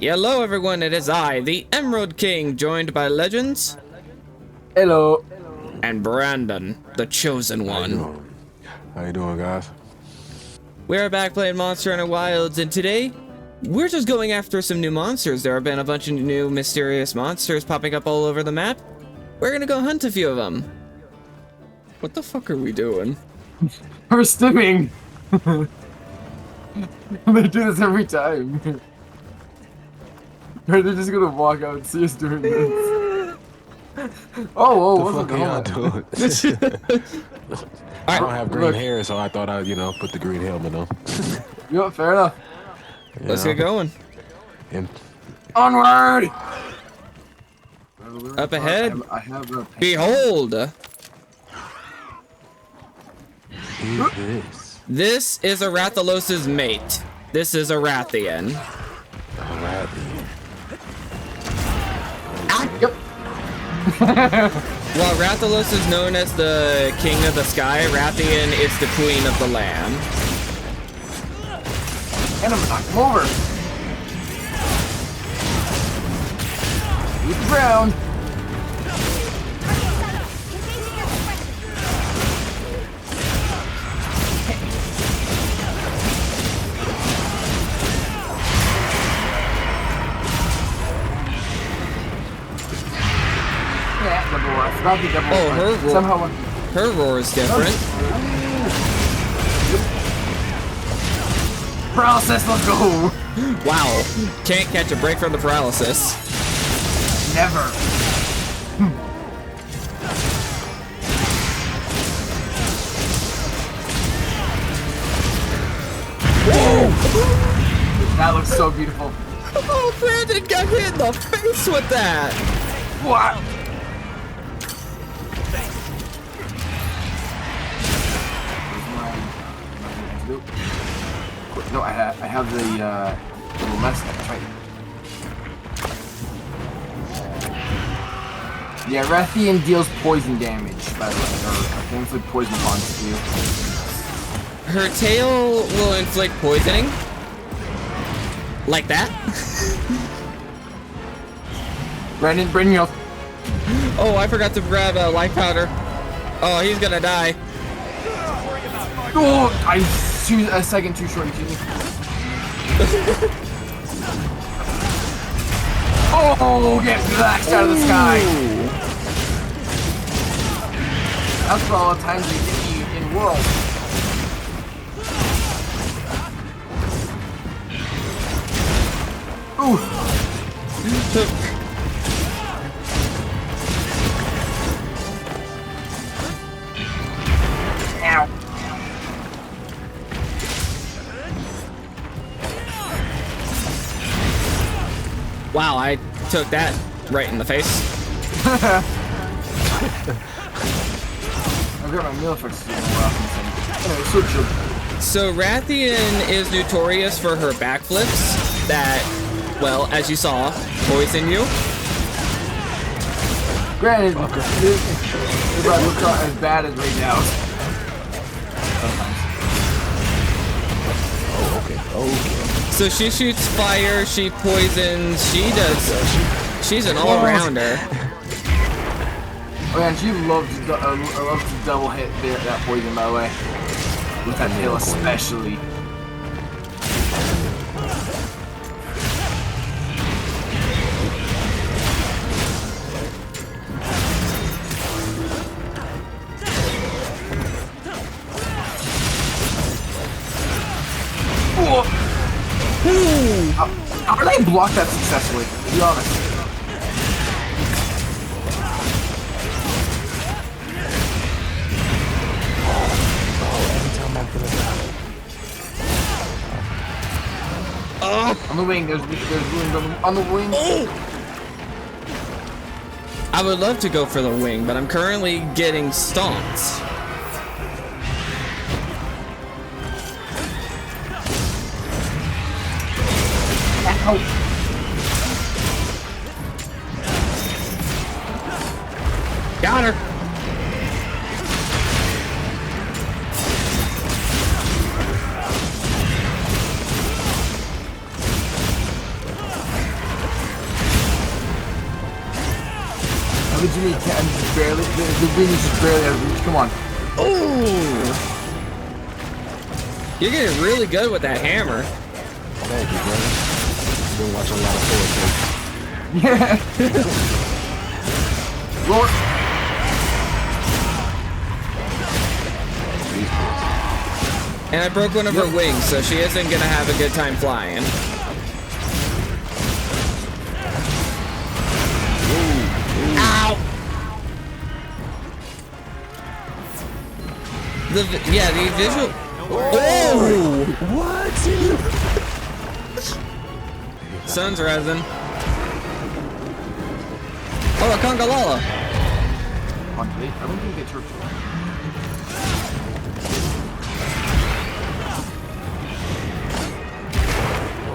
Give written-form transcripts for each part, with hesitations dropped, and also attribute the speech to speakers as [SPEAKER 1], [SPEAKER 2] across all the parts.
[SPEAKER 1] Hello everyone, it is I, the Emerald King, joined by Legends.
[SPEAKER 2] Hello.
[SPEAKER 1] And Brandon, the Chosen One.
[SPEAKER 3] How you doing, guys?
[SPEAKER 1] We're back playing Monster Hunter Wilds, and today, we're just going after some new monsters. There have been a bunch of new mysterious monsters popping up all over the map. We're gonna go hunt a few of them. What the fuck are we doing?
[SPEAKER 2] We're stimming. They do this every time. Or they're just gonna walk out and see us doing this. Oh,
[SPEAKER 3] what the fuck are y'all doing? I don't have green hair, so I thought I'd, put the green helmet on.
[SPEAKER 2] Yeah, fair enough.
[SPEAKER 1] Let's get going.
[SPEAKER 3] And
[SPEAKER 2] onward!
[SPEAKER 1] Up ahead,
[SPEAKER 2] I have a
[SPEAKER 1] behold!
[SPEAKER 3] who's this?
[SPEAKER 1] This is a Rathalos's mate. This is a Rathian.
[SPEAKER 3] Rathian.
[SPEAKER 2] Yep.
[SPEAKER 1] While Rathalos is known as the king of the sky, Rathian is the queen of the land.
[SPEAKER 2] And I'm knock him over. Eat the ground.
[SPEAKER 1] Oh, her roar is different.
[SPEAKER 2] Paralysis, let's go!
[SPEAKER 1] Wow, can't catch a break from the paralysis.
[SPEAKER 2] Never. Whoa! That looks so beautiful.
[SPEAKER 1] Oh, Brandon got hit in the face with that!
[SPEAKER 2] What? No, I have the little mess. That's right. Yeah, Rathian deals poison damage, by the way, or can inflict poison upon you.
[SPEAKER 1] Her tail will inflict poisoning. Like that?
[SPEAKER 2] Brandon, bring me up.
[SPEAKER 1] Oh, I forgot to grab a life powder. Oh, he's gonna die.
[SPEAKER 2] Oh, I shoot a second too short, you kidding me? Oh, get relaxed out of the sky. That's for all the times you get me in world. Ooh. Ow.
[SPEAKER 1] Wow, I took that right in the face.
[SPEAKER 2] I've got my meal fixed.
[SPEAKER 1] So Rathian is notorious for her backflips that, well, as you saw, poison you.
[SPEAKER 2] Granted, it probably looks not as bad as right now.
[SPEAKER 3] Oh, okay.
[SPEAKER 1] So she shoots fire, she poisons, she's an all-rounder.
[SPEAKER 2] Oh yeah, and she loves to double hit that poison, by the way. With that tail especially. How did I block that successfully? To be honest.
[SPEAKER 3] Every time I'm gonna die.
[SPEAKER 2] On the wing, there's wounds on the wing.
[SPEAKER 1] I would love to go for the wing, but I'm currently getting stomped.
[SPEAKER 2] Ow.
[SPEAKER 1] Got her.
[SPEAKER 2] How did you mean cat? Just barely. The wing is just barely out of reach. Come on.
[SPEAKER 1] Ooh! You're getting really good with that hammer.
[SPEAKER 3] Thank you, brother. Been watching a lot of Thor
[SPEAKER 2] Yeah. Roar.
[SPEAKER 1] And I broke one of her wings, so she isn't gonna have a good time flying. Ow! The visual. Oh!
[SPEAKER 3] What?
[SPEAKER 1] Sun's rising. Oh, a Congalala.
[SPEAKER 2] Come on, wait. I don't think they church.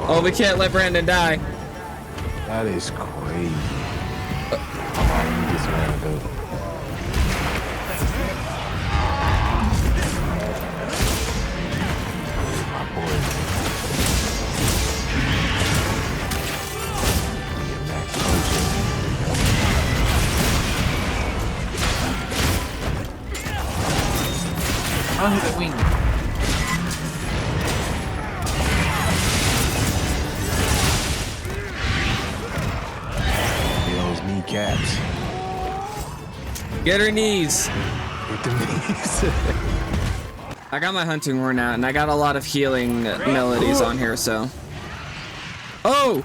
[SPEAKER 1] Oh, we can't let Brandon die.
[SPEAKER 3] That is crazy. Come on, let me get some antidote. My boy. Get max potion.
[SPEAKER 2] I don't hit the wing.
[SPEAKER 3] Those kneecaps.
[SPEAKER 1] Get her knees.
[SPEAKER 3] Get the knees.
[SPEAKER 1] I got my hunting horn out, and I got a lot of healing melodies on here, so. Oh!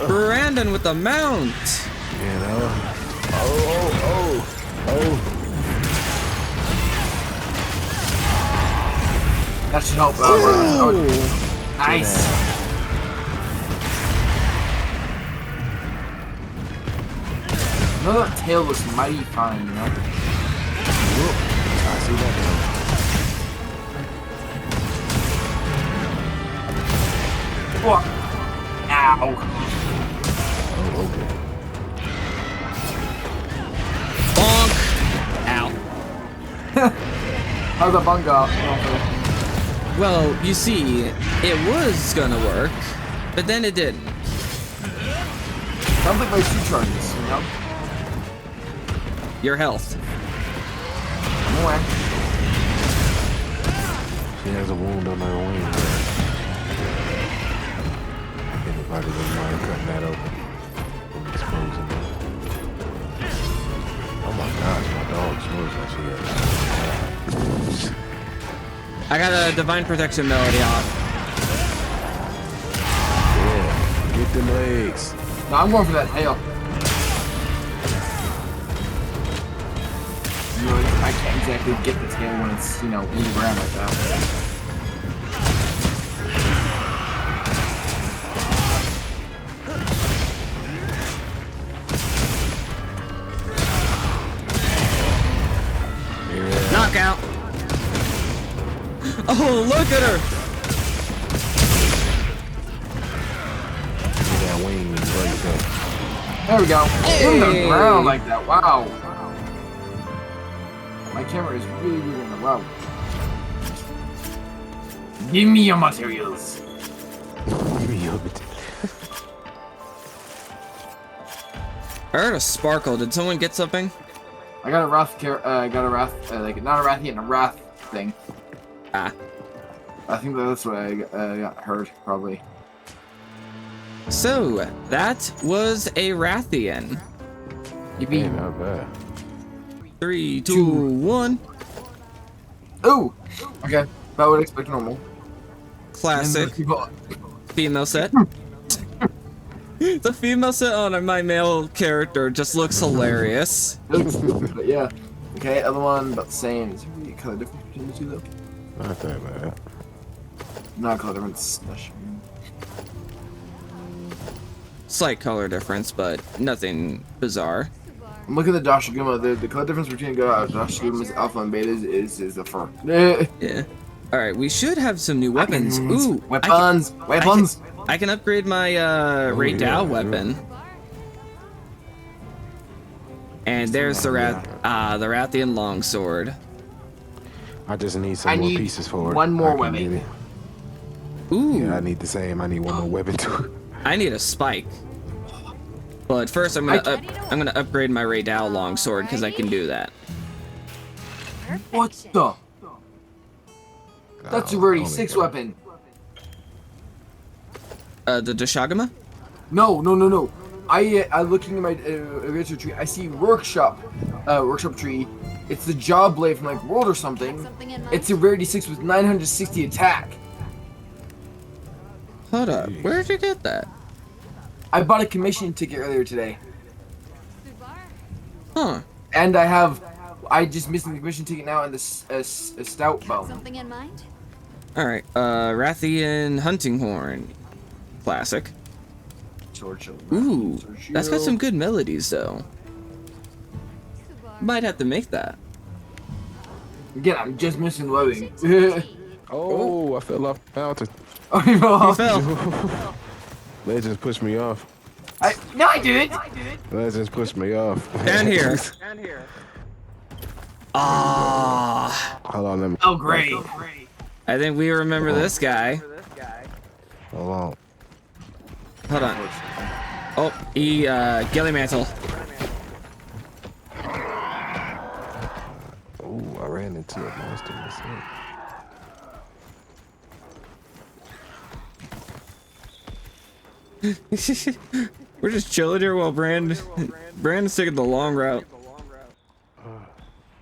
[SPEAKER 1] Brandon with the mount!
[SPEAKER 3] You know? Oh.
[SPEAKER 2] That should help.
[SPEAKER 1] Oh.
[SPEAKER 2] Nice. No, that tail looks mighty fine, you know?
[SPEAKER 3] I see that now.
[SPEAKER 2] What? Ow.
[SPEAKER 3] Oh, okay.
[SPEAKER 1] Bonk! Ow.
[SPEAKER 2] How's that bung go?
[SPEAKER 1] Well, you see, it was gonna work, but then it didn't.
[SPEAKER 2] Sounds like my shoe charges, you know?
[SPEAKER 1] Your health.
[SPEAKER 2] No way.
[SPEAKER 3] She has a wound on her wing. Anybody wouldn't mind cutting that open and exposing that. Oh my gosh, my dog smells like she has.
[SPEAKER 1] I got a divine protection melody off.
[SPEAKER 3] Yeah, get them legs.
[SPEAKER 2] No, I'm going for that tail. Really, I can't exactly get the tail when it's, you know, in the ground like that.
[SPEAKER 3] Yeah.
[SPEAKER 1] Knockout! Oh, look at her!
[SPEAKER 3] Get that wing and break that.
[SPEAKER 2] There we go. In the
[SPEAKER 1] Hey.
[SPEAKER 2] ground like that. Wow. My camera is really in the wow. Give me your materials.
[SPEAKER 1] I heard a sparkle. Did someone get something?
[SPEAKER 2] I got a wrath. Like not a Rathian, a wrath thing.
[SPEAKER 1] Ah.
[SPEAKER 2] I think that's what I got heard probably.
[SPEAKER 1] So, that was a Rathian.
[SPEAKER 2] Yippee.
[SPEAKER 3] Hey, not bad.
[SPEAKER 1] 3, 2, 1.
[SPEAKER 2] Ooh. Okay. That would expect normal.
[SPEAKER 1] Classic
[SPEAKER 2] People-
[SPEAKER 1] female set. The female set on my male character just looks hilarious.
[SPEAKER 2] But yeah. Okay, other one about the same. Is there really a color difference between the two though?
[SPEAKER 3] Not that bad.
[SPEAKER 2] Not a color difference. That should be-
[SPEAKER 1] Slight color difference, but nothing bizarre.
[SPEAKER 2] I'm looking at the Dashiguma. The color difference between Dashiguma's alpha and beta is the fur.
[SPEAKER 1] Yeah. Alright, we should have some new weapons. Ooh!
[SPEAKER 2] Weapons! Weapons!
[SPEAKER 1] I can upgrade my Ray
[SPEAKER 3] yeah,
[SPEAKER 1] Dow
[SPEAKER 3] yeah.
[SPEAKER 1] weapon. And there's the Rathian longsword.
[SPEAKER 3] I just need some
[SPEAKER 2] I
[SPEAKER 3] more
[SPEAKER 2] need
[SPEAKER 3] pieces for it.
[SPEAKER 2] one more
[SPEAKER 3] I can
[SPEAKER 2] weapon.
[SPEAKER 3] get it.
[SPEAKER 1] Ooh!
[SPEAKER 3] Yeah, I need the same. I need one more weapon too.
[SPEAKER 1] I need a spike. But first, I'm gonna upgrade my Raydal longsword because I can do that.
[SPEAKER 2] What the? That's a rarity 6 weapon.
[SPEAKER 1] The Dashagama?
[SPEAKER 2] No. I looking at my adventure tree. I see workshop tree. It's the job blade from like World or something. It's a rarity 6 with 960 attack.
[SPEAKER 1] Hold up, where did you get that?
[SPEAKER 2] I bought a commission ticket earlier today.
[SPEAKER 1] Huh.
[SPEAKER 2] And I just missing the commission ticket now and the stout bone.
[SPEAKER 4] Something in mind?
[SPEAKER 1] Alright, Rathian hunting horn. Classic. Ooh, that's got some good melodies though. Might have to make that.
[SPEAKER 2] Again, I'm just missing loading.
[SPEAKER 3] Oh, I fell off the mountain.
[SPEAKER 2] Oh, you fell off.
[SPEAKER 1] Fell.
[SPEAKER 3] Legends pushed me off.
[SPEAKER 2] No, I didn't.
[SPEAKER 3] Legends pushed me off.
[SPEAKER 1] Down here. Ah.
[SPEAKER 3] Hold on, let me.
[SPEAKER 2] Oh, great.
[SPEAKER 1] I think we remember this guy.
[SPEAKER 3] Hold on.
[SPEAKER 1] Hold on. Oh, Gilly Mantle.
[SPEAKER 3] Oh, I ran into a monster myself.
[SPEAKER 1] We're just chilling here while Brandon's taking the long route.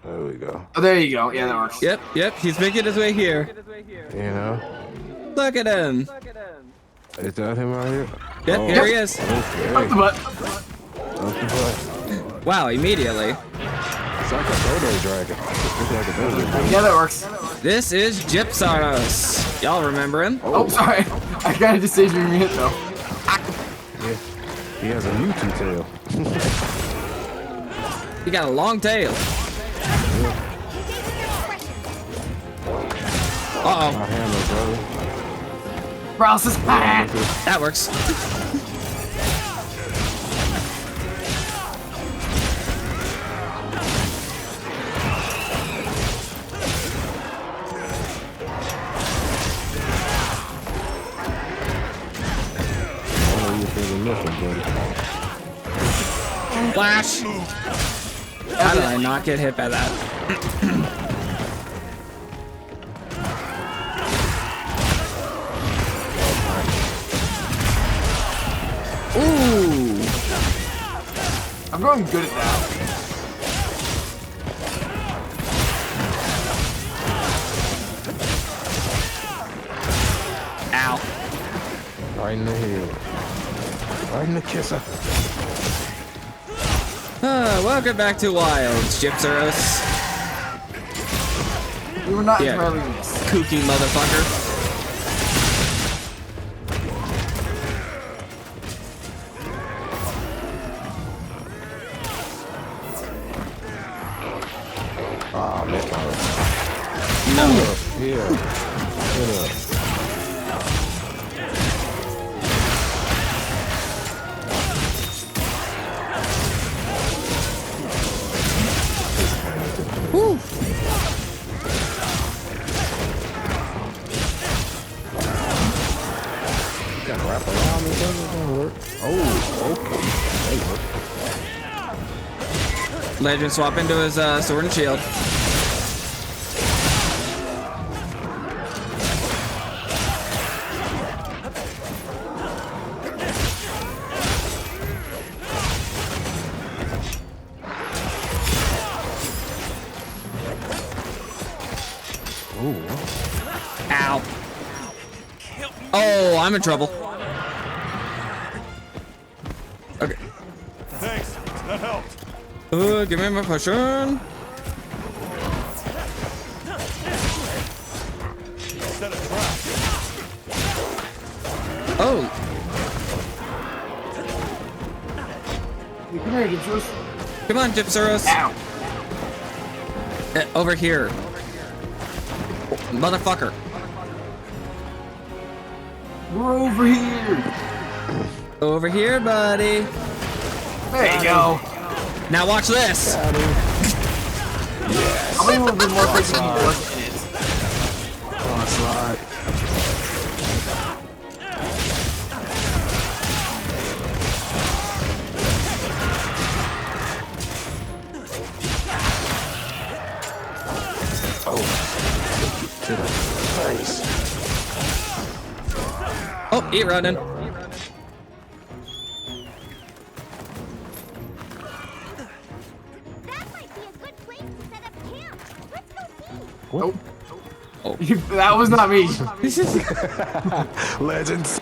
[SPEAKER 3] There we go.
[SPEAKER 2] Oh, there you go. Yeah, that works.
[SPEAKER 1] Yep, he's making his way here.
[SPEAKER 3] You know?
[SPEAKER 1] Look at him.
[SPEAKER 3] Is that him right here?
[SPEAKER 1] Yep, here he is.
[SPEAKER 3] Okay.
[SPEAKER 2] Up the butt.
[SPEAKER 3] Up the butt.
[SPEAKER 1] Wow, immediately.
[SPEAKER 3] It's like a dodo dragon. It's like a dodo dragon.
[SPEAKER 2] Yeah, that works.
[SPEAKER 1] This is Gypceros. Y'all remember him?
[SPEAKER 2] Oh, sorry. I kind of just saved your hit though.
[SPEAKER 3] Yeah. He has a Mewtwo tail.
[SPEAKER 1] He got a long tail. Uh-oh.
[SPEAKER 3] My hammer, brother.
[SPEAKER 2] Paralysis.
[SPEAKER 1] That works. Flash! How did I not get hit by that? Ooh!
[SPEAKER 2] I'm going good at that.
[SPEAKER 1] Ow.
[SPEAKER 3] Right in the head. Right in the kisser.
[SPEAKER 1] Welcome back to Wilds, Gypceros.
[SPEAKER 2] We were not
[SPEAKER 1] Yeah.
[SPEAKER 2] entirely in this.
[SPEAKER 1] Kooky motherfucker.
[SPEAKER 3] Ah, man.
[SPEAKER 1] No.
[SPEAKER 3] Yeah. Get up.
[SPEAKER 1] Woo.
[SPEAKER 3] Gotta wrap around me, brother. It don't work. Oh, okay. That worked.
[SPEAKER 1] Legend swap into his sword and shield. Ow. Oh, I'm in trouble. Okay.
[SPEAKER 5] Thanks, that helped.
[SPEAKER 1] Give me my potion.
[SPEAKER 5] Set a trap.
[SPEAKER 1] Oh,
[SPEAKER 2] Hey, come here, Gypceros.
[SPEAKER 1] come on, Gypceros.
[SPEAKER 2] Ow.
[SPEAKER 1] Over here. Motherfucker.
[SPEAKER 2] We're over here.
[SPEAKER 1] Over here, buddy.
[SPEAKER 2] There you go.
[SPEAKER 1] Now watch this.
[SPEAKER 2] How many would have been more crazy if he wasn't in it?
[SPEAKER 3] Slide.
[SPEAKER 1] Eat running.
[SPEAKER 4] That might be a good place to set up camp. Let's go see.
[SPEAKER 2] Nope.
[SPEAKER 1] Oh.
[SPEAKER 2] That was not me.
[SPEAKER 3] Legends.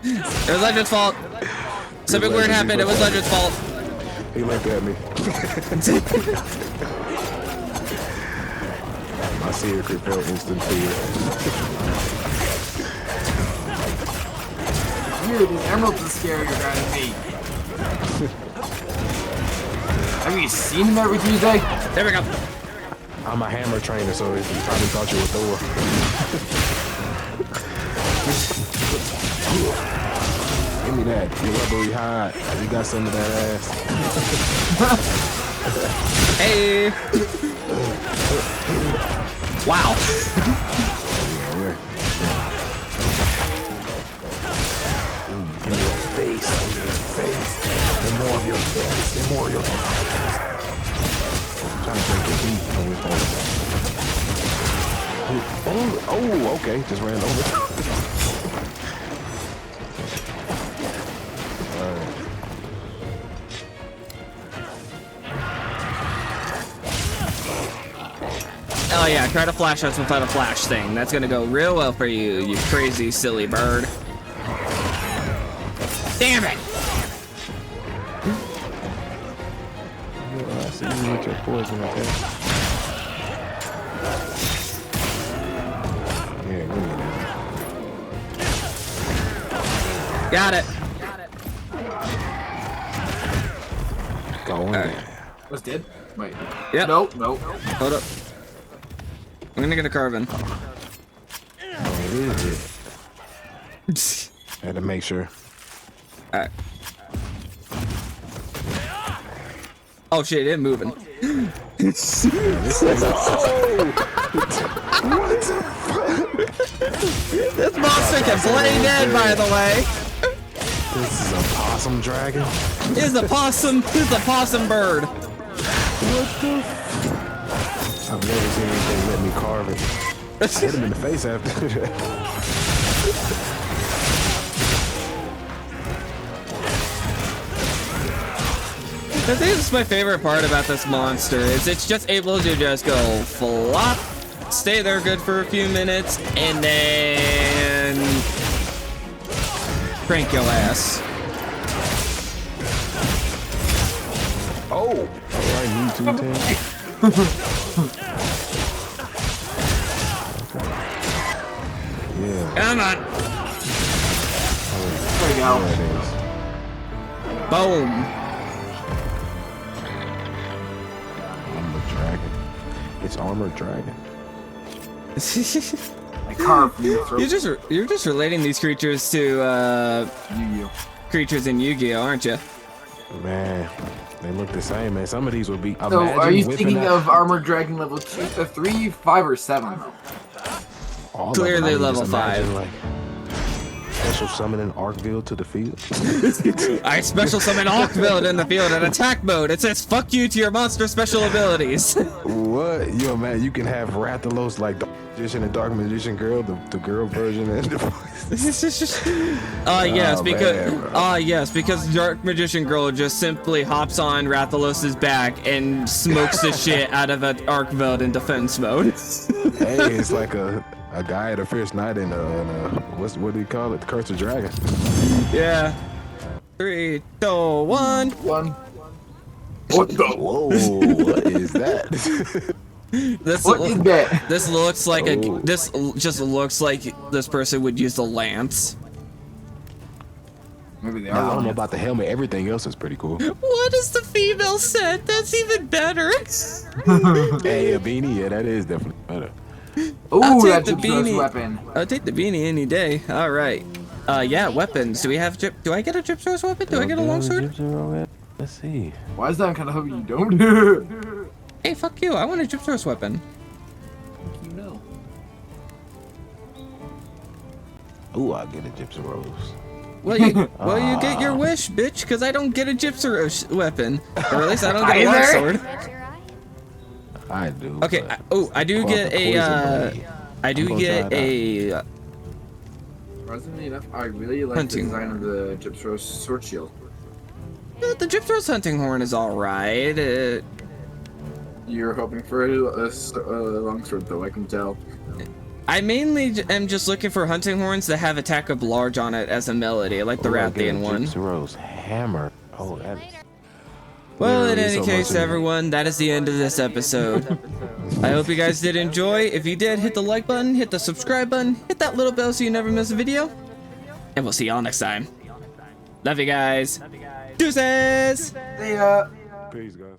[SPEAKER 1] It was Legend's fault. Something weird happened. It was Legend's fault.
[SPEAKER 3] He looked at me. My secret felt instant fear.
[SPEAKER 2] Dude, these emeralds are scarier than me. Have you seen him every Tuesday?
[SPEAKER 1] There we go.
[SPEAKER 3] I'm a hammer trainer, so he probably thought you were Thor. Give me that. You rubbery hide. You got some of that ass.
[SPEAKER 1] Hey. Wow.
[SPEAKER 3] Yeah. Give me your face. Give me your face. The more of your face. The more of your face. I'm trying to break your feet on your phone. Oh, okay. Just ran over.
[SPEAKER 1] Oh yeah, try to flash us without a flash thing. That's gonna go real well for you, you crazy silly bird. Damn it!
[SPEAKER 3] I see you with your poison, okay? Yeah, give me that.
[SPEAKER 1] Got it.
[SPEAKER 3] Go on there.
[SPEAKER 2] Was dead? Wait.
[SPEAKER 1] Yep.
[SPEAKER 2] Nope. Nope.
[SPEAKER 1] Hold up. I'm gonna get a carbon.
[SPEAKER 3] Oh, it is it. Had to make sure.
[SPEAKER 1] Alright. Oh shit, it's moving.
[SPEAKER 3] This
[SPEAKER 1] monster can play dead, by the way.
[SPEAKER 3] This is a possum dragon.
[SPEAKER 1] It's a possum. It's a possum bird.
[SPEAKER 3] What the? I've never seen anything let me carve it. Hit him in the face after that.
[SPEAKER 1] I think this is my favorite part about this monster is it's just able to just go flop, stay there good for a few minutes, and then crank your ass.
[SPEAKER 3] Oh! Alright, me too, Tim. Yeah.
[SPEAKER 1] Come on.
[SPEAKER 2] There we go.
[SPEAKER 3] There it is.
[SPEAKER 1] Boom.
[SPEAKER 3] Armored dragon. It's armored dragon.
[SPEAKER 2] I carved you.
[SPEAKER 1] You're just relating these creatures to
[SPEAKER 2] You.
[SPEAKER 1] creatures in Yu-Gi-Oh, aren't you?
[SPEAKER 3] Man, they look the same, man. Some of these would be.
[SPEAKER 2] So,
[SPEAKER 3] Imagine
[SPEAKER 2] are you
[SPEAKER 3] whipping
[SPEAKER 2] thinking
[SPEAKER 3] out
[SPEAKER 2] of Armored Dragon level 2, 3, 5, or 7?
[SPEAKER 3] all of
[SPEAKER 1] Clearly
[SPEAKER 3] them? I mean,
[SPEAKER 1] level
[SPEAKER 3] just imagine,
[SPEAKER 1] 5.
[SPEAKER 3] Like, special summoning Arkville to the field.
[SPEAKER 1] I special summon Hawkbuild in the field in attack mode. It says fuck you to your monster special abilities.
[SPEAKER 3] What? You man, you can have Rathalos like the magician and Dark Magician Girl, the girl version, and the
[SPEAKER 1] Yes,
[SPEAKER 3] Oh,
[SPEAKER 1] because
[SPEAKER 3] man, bro.
[SPEAKER 1] yes, because Dark Magician Girl just simply hops on Rathalos' back and smokes the shit out of an Arkveld in defense mode.
[SPEAKER 3] Hey, it's like a guy at a fierce night in what do you call it? The Curse of Dragon.
[SPEAKER 1] Yeah. 3, 2, 1.
[SPEAKER 2] What the?
[SPEAKER 3] Whoa, what is that?
[SPEAKER 1] This
[SPEAKER 2] What is that?
[SPEAKER 1] This looks like
[SPEAKER 3] Oh.
[SPEAKER 1] this just looks like this person would use a lance.
[SPEAKER 2] Maybe they
[SPEAKER 3] I don't know
[SPEAKER 2] are.
[SPEAKER 3] about the helmet. Everything else is pretty cool.
[SPEAKER 1] What is the female set? That's even better.
[SPEAKER 3] Hey, a beanie, yeah, that is definitely better.
[SPEAKER 2] Ooh,
[SPEAKER 1] take
[SPEAKER 2] that
[SPEAKER 1] the
[SPEAKER 2] Gypceros
[SPEAKER 1] beanie.
[SPEAKER 2] weapon.
[SPEAKER 1] I'll take the beanie any day. All right. Yeah, weapons. Do we have do I get a Gypceros weapon? Do I get a longsword?
[SPEAKER 3] Let's see.
[SPEAKER 2] Why is that? I'm kind of hoping you don't.
[SPEAKER 1] Hey, fuck you. I want a Gypceros weapon.
[SPEAKER 2] You know.
[SPEAKER 3] Ooh, I'll get a Gypceros.
[SPEAKER 1] Well, you get your wish, bitch, because I don't get a Gypceros weapon. Or at least I don't get a
[SPEAKER 2] Either.
[SPEAKER 1] longsword.
[SPEAKER 4] Red your eye?
[SPEAKER 3] I do.
[SPEAKER 1] Okay,
[SPEAKER 3] but-
[SPEAKER 1] I do
[SPEAKER 3] Well,
[SPEAKER 1] get
[SPEAKER 3] the
[SPEAKER 1] a,
[SPEAKER 3] poison blade.
[SPEAKER 1] I
[SPEAKER 3] I'm
[SPEAKER 1] do
[SPEAKER 3] gonna
[SPEAKER 1] get
[SPEAKER 3] try it
[SPEAKER 1] a
[SPEAKER 2] Surprisingly enough, I really like
[SPEAKER 1] Hunting.
[SPEAKER 2] the design of the Gypceros sword shield.
[SPEAKER 1] The Gypceros hunting horn is alright.
[SPEAKER 2] You're hoping for a longsword, though, I can tell.
[SPEAKER 1] I mainly am just looking for hunting horns that have attack of large on it as a melody, like the Rathian one.
[SPEAKER 3] Gypceros hammer. Oh, that is...
[SPEAKER 1] Well, in
[SPEAKER 3] Literally
[SPEAKER 1] any
[SPEAKER 3] so
[SPEAKER 1] case,
[SPEAKER 3] much in it.
[SPEAKER 1] everyone, that is the end of this episode. I hope you guys did enjoy. If you did, hit the like button, hit the subscribe button, hit that little bell so you never miss a video. And we'll see y'all next time. Love you guys. Deuces!
[SPEAKER 2] See ya!
[SPEAKER 3] Peace, guys.